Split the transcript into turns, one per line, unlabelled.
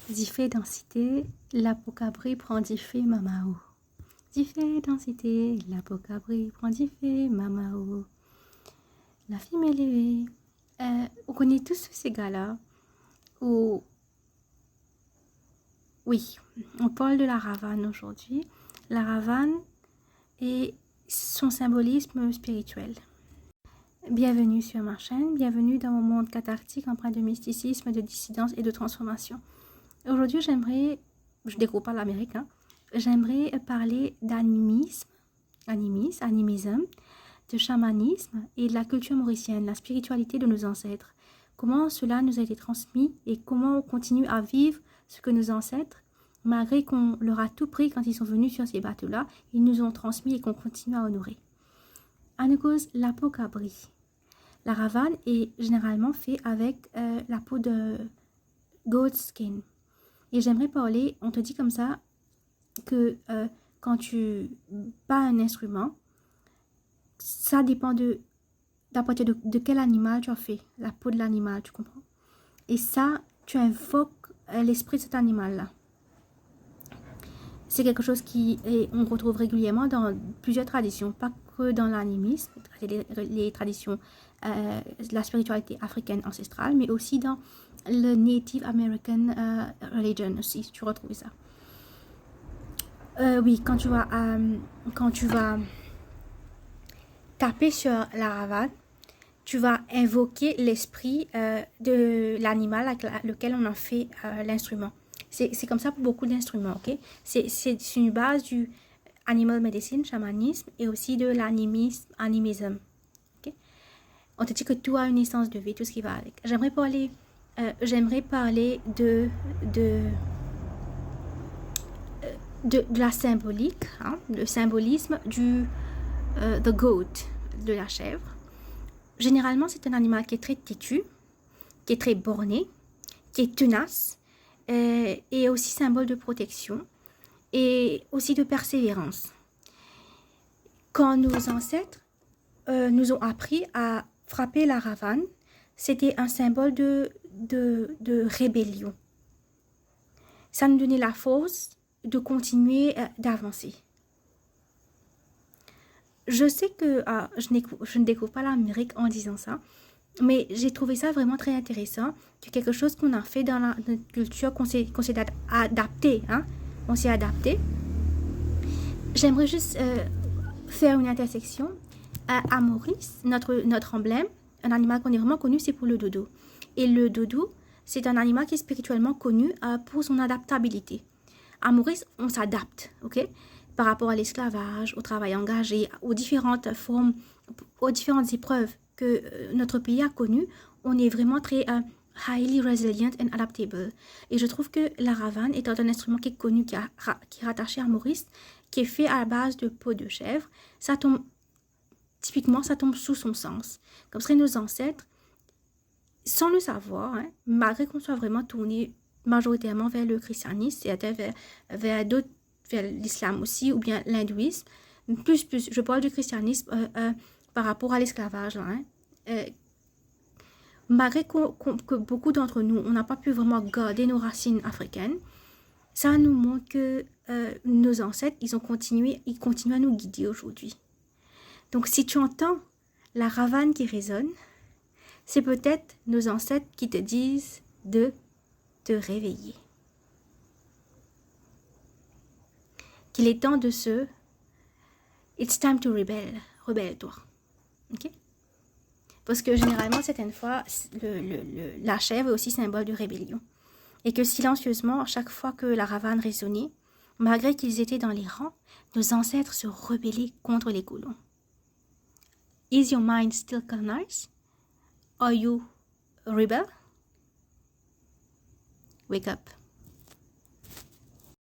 Diffé densité, l'apocabri prend diffé mamao. Diffé densité, l'apocabri prend diffé mamao. La fille m'est levée. On connaît tous ces gars-là. Où... Oui, on parle de la Ravane aujourd'hui. La Ravane et son symbolisme spirituel. Bienvenue sur ma chaîne, bienvenue dans mon monde cathartique empreint de mysticisme, de dissidence et de transformation. Aujourd'hui, je découvre pas l'Amérique, j'aimerais parler d'animisme, de chamanisme et de la culture mauricienne, la spiritualité de nos ancêtres. Comment cela nous a été transmis et comment on continue à vivre ce que nos ancêtres, malgré qu'on leur a tout pris quand ils sont venus sur ces bateaux-là, ils nous ont transmis et qu'on continue à honorer. À cause l'apocabri. La ravane est généralement fait avec la peau de goat skin. Et j'aimerais parler, on te dit comme ça, que quand tu bats un instrument, ça dépend de quel animal tu as fait, la peau de l'animal, tu comprends? Et ça, tu invoques l'esprit de cet animal-là. C'est quelque chose on retrouve régulièrement dans plusieurs traditions, pas que dans l'animisme, les traditions, la spiritualité africaine ancestrale, mais aussi dans le Native American religion aussi, tu retrouves ça. Oui, quand tu vas taper sur la ravane, tu vas invoquer l'esprit de l'animal avec lequel on a fait l'instrument. C'est comme ça pour beaucoup d'instruments, ok? C'est une base du animal medicine, chamanisme, et aussi de animisme, ok? On te dit que tout a une essence de vie, tout ce qui va avec. J'aimerais parler de la symbolique, le symbolisme du the goat, de la chèvre. Généralement, c'est un animal qui est très têtu, qui est très borné, qui est tenace, et aussi symbole de protection et aussi de persévérance. Quand nos ancêtres nous ont appris à frapper la ravane, c'était un symbole de rébellion. Ça nous donnait la force de continuer d'avancer. Je sais que je ne découvre pas l'Amérique en disant ça, mais j'ai trouvé ça vraiment très intéressant, que quelque chose qu'on a fait dans notre culture, qu'on s'est adapté, on s'est adapté. J'aimerais juste faire une intersection. À Maurice, notre emblème, un animal qu'on est vraiment connu, c'est pour le dodo. Et le dodo, c'est un animal qui est spirituellement connu pour son adaptabilité. À Maurice, on s'adapte, ok, par rapport à l'esclavage, au travail engagé, aux différentes formes, aux différentes épreuves que notre pays a connues. On est vraiment très highly resilient and adaptable. Et je trouve que la ravane est un instrument qui est connu, qui est rattaché à Maurice, qui est fait à la base de peau de chèvre. Typiquement, ça tombe sous son sens. Comme seraient nos ancêtres, sans le savoir, malgré qu'on soit vraiment tourné majoritairement vers le christianisme, c'est-à-dire vers l'islam aussi, ou bien l'hindouisme. Plus, je parle du christianisme par rapport à l'esclavage. Malgré que beaucoup d'entre nous, on n'a pas pu vraiment garder nos racines africaines, ça nous montre que nos ancêtres, ils continuent à nous guider aujourd'hui. Donc, si tu entends la ravane qui résonne, c'est peut-être nos ancêtres qui te disent de te réveiller. Qu'il est temps de It's time to rebel. Rebelle-toi. Ok? Parce que généralement, certaines fois, la chèvre est aussi symbole de rébellion. Et que silencieusement, chaque fois que la ravane résonnait, malgré qu'ils étaient dans les rangs, nos ancêtres se rebellaient contre les colons. Is your mind still colonized? Are you a rebel? Wake up.